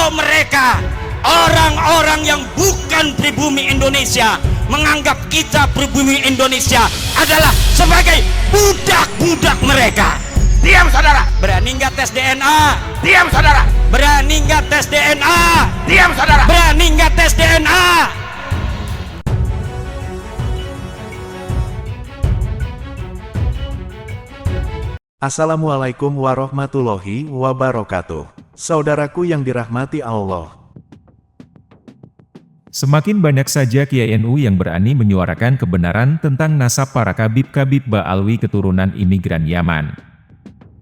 Kalau mereka orang-orang yang bukan pribumi Indonesia menganggap kita pribumi Indonesia adalah sebagai budak-budak mereka. Diam saudara. Berani nggak tes DNA? Diam saudara. Berani nggak tes DNA? Diam saudara. Berani nggak tes DNA? Assalamualaikum warahmatullahi wabarakatuh. Saudaraku yang dirahmati Allah. Semakin banyak saja Kiai NU yang berani menyuarakan kebenaran tentang nasab para kabib-kabib Ba'alwi keturunan imigran Yaman.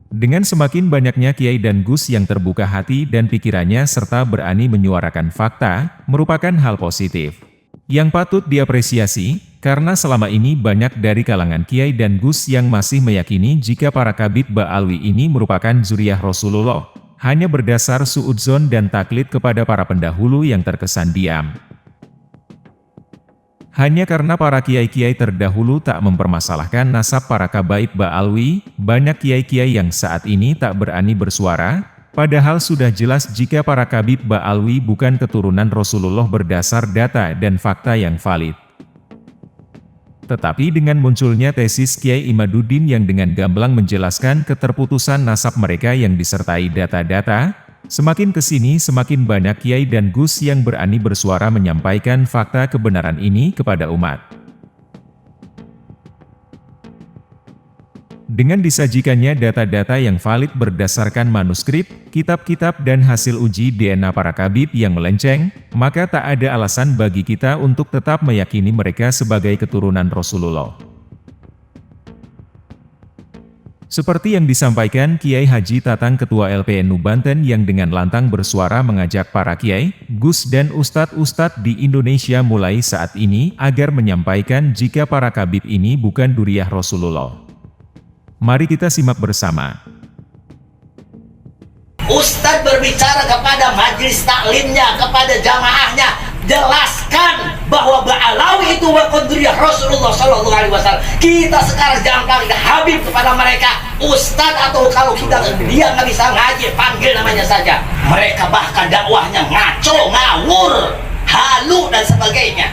Dengan semakin banyaknya Kiai dan Gus yang terbuka hati dan pikirannya serta berani menyuarakan fakta, merupakan hal positif yang patut diapresiasi, karena selama ini banyak dari kalangan Kiai dan Gus yang masih meyakini jika para kabib Ba'alwi ini merupakan zuriyah Rasulullah, hanya berdasar suudzon dan taklid kepada para pendahulu yang terkesan diam. Hanya karena para kiai-kiai terdahulu tak mempermasalahkan nasab para kabaib Ba'alwi, banyak kiai-kiai yang saat ini tak berani bersuara, padahal sudah jelas jika para kabib Ba'alwi bukan keturunan Rasulullah berdasar data dan fakta yang valid. Tetapi dengan munculnya tesis Kiai Imaduddin yang dengan gamblang menjelaskan keterputusan nasab mereka yang disertai data-data, semakin kesini semakin banyak Kiai dan Gus yang berani bersuara menyampaikan fakta kebenaran ini kepada umat. Dengan disajikannya data-data yang valid berdasarkan manuskrip, kitab-kitab dan hasil uji DNA para kabib yang melenceng, maka tak ada alasan bagi kita untuk tetap meyakini mereka sebagai keturunan Rasulullah. Seperti yang disampaikan Kiai Haji Tatang Ketua LPNU Banten yang dengan lantang bersuara mengajak para Kiai, Gus dan Ustadz-Ustadz di Indonesia mulai saat ini agar menyampaikan jika para kabib ini bukan duriyah Rasulullah. Mari kita simak bersama. Ustadz berbicara kepada majelis taklimnya, kepada jamaahnya, jelaskan bahwa Ba'alawi itu bukan duriyah Rasulullah Sallallahu Alaihi Wasallam. Kita sekarang jangan panggil Habib kepada mereka Ustadz, atau kalau kita dia nggak bisa ngaji, panggil namanya saja. Mereka bahkan dakwahnya ngaco, ngawur, halu dan sebagainya.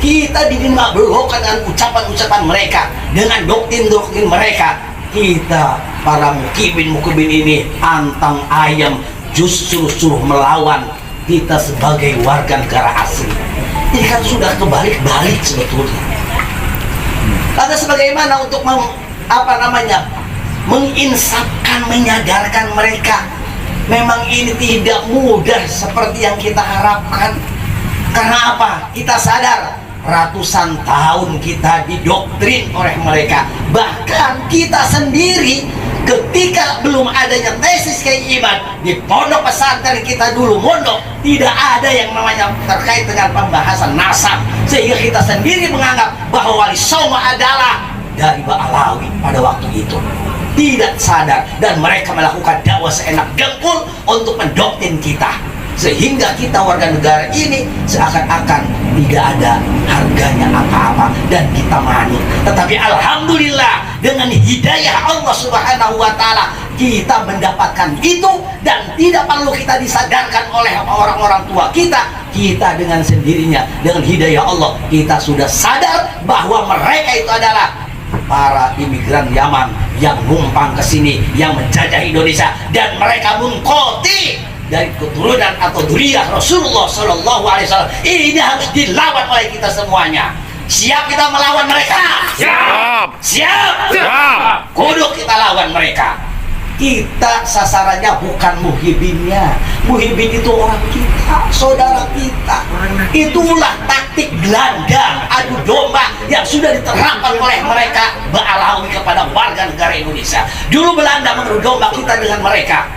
Kita dimablokkan dengan ucapan-ucapan mereka, dengan doktrin-doktrin mereka. Kita para mukibin ini antang ayam justru suruh melawan kita sebagai warga negara asing. Ini kan sudah kebalik-balik sebetulnya. Lantas bagaimana untuk menginsafkan, menyadarkan mereka? Memang ini tidak mudah seperti yang kita harapkan. Karena apa? Kita sadar ratusan tahun kita didoktrin oleh mereka. Bahkan kita sendiri ketika belum adanya tesis keimanan di pondok pesantren kita dulu mondok, tidak ada yang namanya terkait dengan pembahasan nasab, sehingga kita sendiri menganggap bahwa Wali Songo adalah dari Ba'alawi pada waktu itu. Tidak sadar, dan mereka melakukan dakwah seenak dengkul untuk mendoktrin kita, sehingga kita warga negara ini seakan-akan tidak ada harganya apa-apa dan kita manut. Tetapi alhamdulillah dengan hidayah Allah Subhanahu wa taala kita mendapatkan itu, dan tidak perlu kita disadarkan oleh orang-orang tua kita. Kita dengan sendirinya dengan hidayah Allah kita sudah sadar bahwa mereka itu adalah para imigran Yaman yang numpang ke sini, yang menjajah Indonesia, dan mereka mengkoti dari keturunan atau duriyah Rasulullah Sallallahu Alaihi Wasallam. Ini harus dilawan oleh kita semuanya. Siap kita melawan mereka? Siap. Siap. Siap. Kudu kita lawan mereka. Kita sasarannya bukan muhibinnya. Muhibin itu orang kita, saudara kita. Itulah taktik gelandang adu domba yang sudah diterapkan oleh mereka Ba'alawi kepada warga negara Indonesia. Dulu Belanda mengadu domba kita dengan mereka.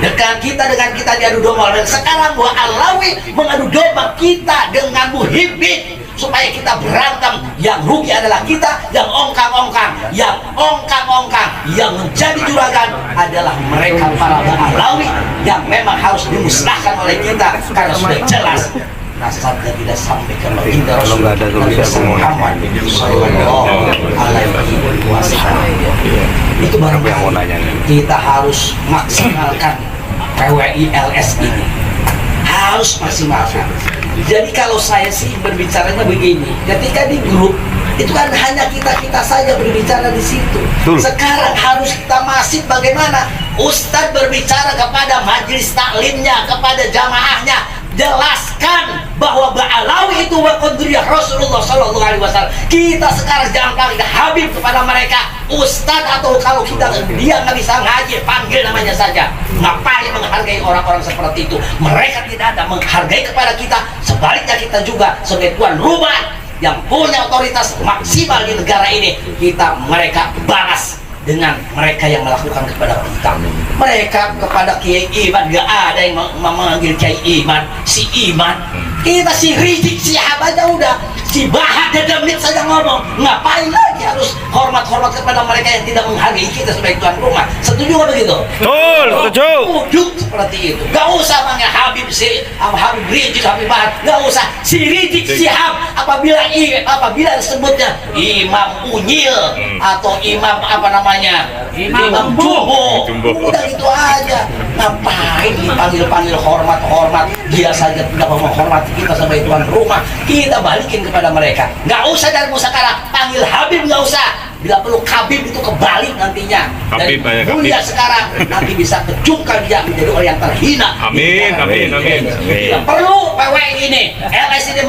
Dengan kita diadu domba, dan sekarang Ba'alawi mengadu domba kita dengan muhibin supaya kita berantem. Yang rugi adalah kita, yang ongkang-ongkang, yang menjadi juragan adalah mereka para Ba'alawi yang memang harus dimusnahkan oleh kita, karena sudah jelas nasabnya tidak sampai ke baginda Rasulullah Muhammad Sallallahu Alaihi Wasallam. Itu baru kita harus maksimalkan PWILS ini. harus maksimalkan. Jadi kalau saya sih berbicaranya begini, ketika di grup itu kan hanya kita saja berbicara di situ. Sekarang harus kita masif bagaimana Ustadz berbicara kepada majelis taklimnya, kepada jamaahnya, jelaskan bahwa Ba'alawi itu wakonduriyah Rasulullah Sallallahu Alaihi Wasallam. Kita sekarang jangan panggil Habib kepada mereka Ustadz, atau kalau dia nggak bisa ngaji, panggil namanya saja. Ngapain menghargai orang-orang seperti itu? Mereka tidak ada menghargai kepada kita. Sebaliknya kita juga sebagai tuan rumah yang punya otoritas maksimal di negara ini, mereka balas dengan mereka yang melakukan kepada kita. Mereka kepada Kiai Iman gak ada yang memanggil Kiai Iman, si Iman. Kita si Rizik Syihab aja udah, si Bahar Dedemit saja ngomong. Ngapain lagi harus hormat-hormat kepada mereka yang tidak menghargai kita sebagai tuan rumah? Setuju nggak begitu? Betul, setuju. Setuju seperti itu. Gak usah panggil Habib Rizik, Habib Bahar. Gak usah. Si Rizik Syihab apabila disebutnya Imam Unyil atau Imam Imam Jumbo, udah gitu aja. Ngapain dipanggil-panggil hormat-hormat? Dia saja tidak mau menghormati kita sebagai tuan rumah. Kita balikin kepada mereka. Nggak usah dari musakarah panggil Habib, nggak usah. Bila perlu Habib itu kebalik nantinya. Habib, dari mulia sekarang nanti bisa kecungkal dia menjadi orang yang terhina. Amin, amin, amin. Bila perlu PWI ini, LS ini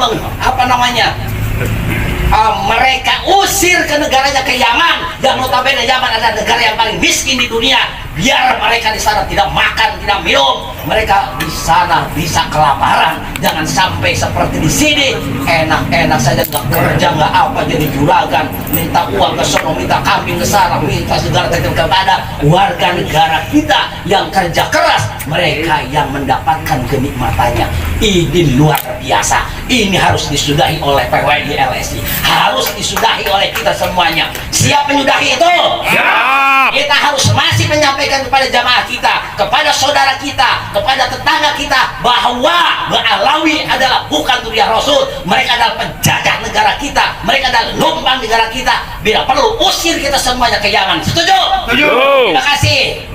mereka usir ke negaranya, ke Yaman, yang notabene Yaman adalah negara yang paling miskin di dunia. Biar mereka di sana tidak makan, tidak minum, mereka di sana bisa kelaparan. Jangan sampai seperti di sini enak-enak saja, nggak kerja, nggak apa, jadi juragan, minta uang ke sono, minta kambing ke sana, minta segala macam kepada warga negara kita yang kerja keras. Mereka yang mendapatkan kenikmatannya. Ini luar biasa. Ini harus disudahi oleh PWI LSI. Harus disudahi oleh kita semuanya. Siap menyudahi itu? Siap. Kita harus masih menyampaikan kepada jamaah kita, kepada saudara kita, kepada tetangga kita, bahwa Ba'alawi adalah bukan Duriyah Rasul. Mereka adalah penjajah negara kita. Mereka adalah numpang negara kita. Bila perlu usir kita semuanya ke Yaman. Setuju? Setuju. Terima kasih.